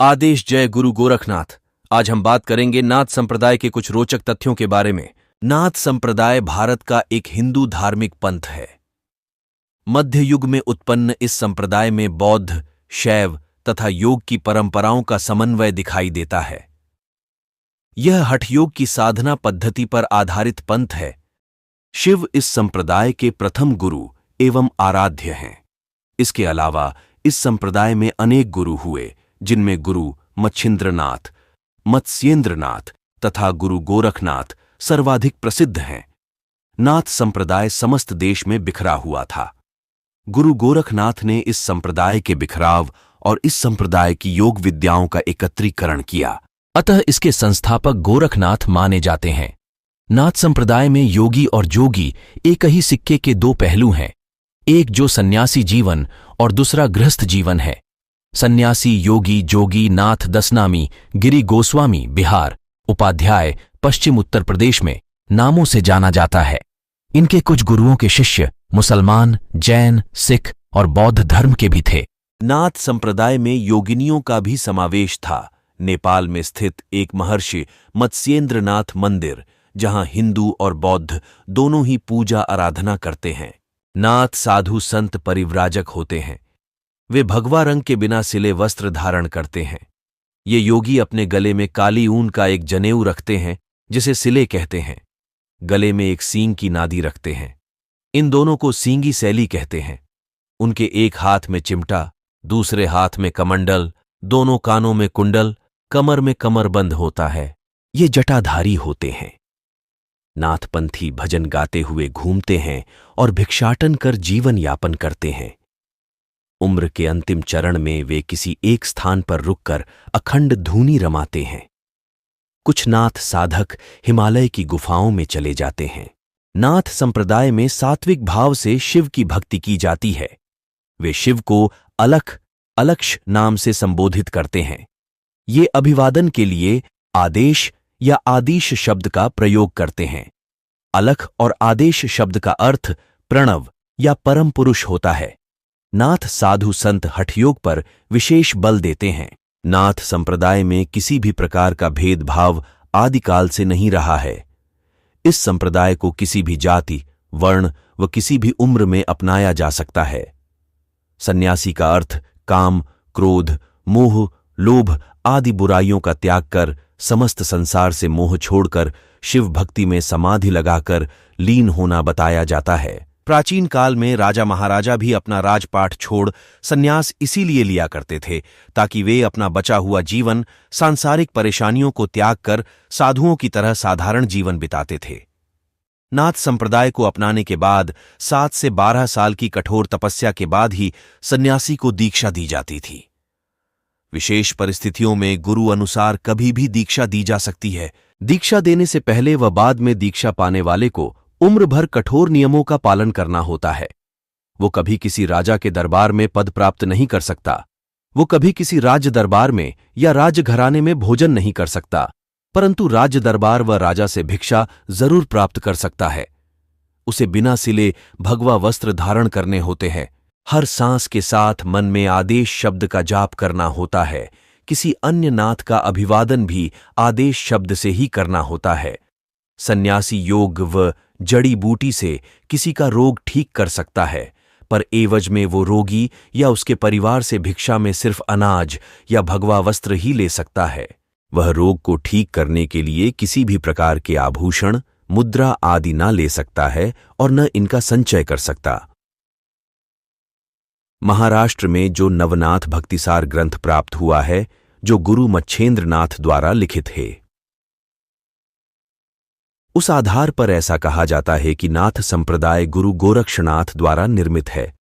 आदेश जय गुरु गोरखनाथ। आज हम बात करेंगे नाथ संप्रदाय के कुछ रोचक तथ्यों के बारे में। नाथ संप्रदाय भारत का एक हिंदू धार्मिक पंथ है। मध्य युग में उत्पन्न इस संप्रदाय में बौद्ध, शैव तथा योग की परंपराओं का समन्वय दिखाई देता है। यह हठयोग की साधना पद्धति पर आधारित पंथ है। शिव इस संप्रदाय के प्रथम गुरु एवं आराध्य हैं। इसके अलावा इस संप्रदाय में अनेक गुरु हुए, जिनमें गुरु मच्छिंद्रनाथ, मत्स्येंद्रनाथ तथा गुरु गोरखनाथ सर्वाधिक प्रसिद्ध हैं। नाथ संप्रदाय समस्त देश में बिखरा हुआ था। गुरु गोरखनाथ ने इस संप्रदाय के बिखराव और इस संप्रदाय की योग विद्याओं का एकत्रीकरण किया, अतः इसके संस्थापक गोरखनाथ माने जाते हैं। नाथ संप्रदाय में योगी और जोगी एक ही सिक्के के दो पहलू हैं, एक जो सन्यासी जीवन और दूसरा गृहस्थ जीवन है। सन्यासी, योगी, जोगी नाथ दसनामी, गिरि गोस्वामी बिहार, उपाध्याय पश्चिम उत्तर प्रदेश में नामों से जाना जाता है। इनके कुछ गुरुओं के शिष्य मुसलमान, जैन, सिख और बौद्ध धर्म के भी थे। नाथ संप्रदाय में योगिनियों का भी समावेश था। नेपाल में स्थित एक महर्षि मत्स्येंद्रनाथ मंदिर, जहां हिंदू और बौद्ध दोनों ही पूजा आराधना करते हैं। नाथ साधु संत परिव्राजक होते हैं। वे भगवा रंग के बिना सिले वस्त्र धारण करते हैं। ये योगी अपने गले में काली ऊन का एक जनेऊ रखते हैं, जिसे सिले कहते हैं। गले में एक सींग की नादी रखते हैं। इन दोनों को सींगी शैली कहते हैं। उनके एक हाथ में चिमटा, दूसरे हाथ में कमंडल, दोनों कानों में कुंडल, कमर में कमरबंद होता है। ये जटाधारी होते हैं। नाथपंथी भजन गाते हुए घूमते हैं और भिक्षाटन कर जीवन यापन करते हैं। उम्र के अंतिम चरण में वे किसी एक स्थान पर रुककर अखंड धूनी रमाते हैं। कुछ नाथ साधक हिमालय की गुफाओं में चले जाते हैं। नाथ संप्रदाय में सात्विक भाव से शिव की भक्ति की जाती है। वे शिव को अलख, अलक्ष नाम से संबोधित करते हैं। ये अभिवादन के लिए आदेश या आदिश शब्द का प्रयोग करते हैं। अलख और आदेश शब्द का अर्थ प्रणव या परम पुरुष होता है। नाथ साधु संत हठयोग पर विशेष बल देते हैं। नाथ संप्रदाय में किसी भी प्रकार का भेदभाव आदिकाल से नहीं रहा है। इस संप्रदाय को किसी भी जाति, वर्ण व किसी भी उम्र में अपनाया जा सकता है। सन्यासी का अर्थ काम, क्रोध, मोह, लोभ आदि बुराइयों का त्याग कर समस्त संसार से मोह छोड़कर शिव भक्ति में समाधि लगाकर लीन होना बताया जाता है। प्राचीन काल में राजा महाराजा भी अपना राजपाट छोड़ संन्यास इसीलिए लिया करते थे, ताकि वे अपना बचा हुआ जीवन सांसारिक परेशानियों को त्याग कर साधुओं की तरह साधारण जीवन बिताते थे। नाथ संप्रदाय को अपनाने के बाद 7 से 12 साल की कठोर तपस्या के बाद ही सन्यासी को दीक्षा दी जाती थी। विशेष परिस्थितियों में गुरु अनुसार कभी भी दीक्षा दी जा सकती है। दीक्षा देने से पहले व बाद में दीक्षा पाने वाले को उम्र भर कठोर नियमों का पालन करना होता है। वो कभी किसी राजा के दरबार में पद प्राप्त नहीं कर सकता। वो कभी किसी राज्य दरबार में या राजघराने में भोजन नहीं कर सकता, परंतु राज्य दरबार व राजा से भिक्षा जरूर प्राप्त कर सकता है। उसे बिना सिले भगवा वस्त्र धारण करने होते हैं। हर सांस के साथ मन में आदेश शब्द का जाप करना होता है। किसी अन्य नाथ का अभिवादन भी आदेश शब्द से ही करना होता है। सन्यासी योग व जड़ी बूटी से किसी का रोग ठीक कर सकता है, पर एवज में वो रोगी या उसके परिवार से भिक्षा में सिर्फ अनाज या भगवा वस्त्र ही ले सकता है। वह रोग को ठीक करने के लिए किसी भी प्रकार के आभूषण, मुद्रा आदि न ले सकता है और न इनका संचय कर सकता। महाराष्ट्र में जो नवनाथ भक्तिसार ग्रंथ प्राप्त हुआ है, जो गुरु मच्छेंद्रनाथ द्वारा लिखित है, उस आधार पर ऐसा कहा जाता है कि नाथ संप्रदाय गुरु गोरक्षनाथ द्वारा निर्मित है।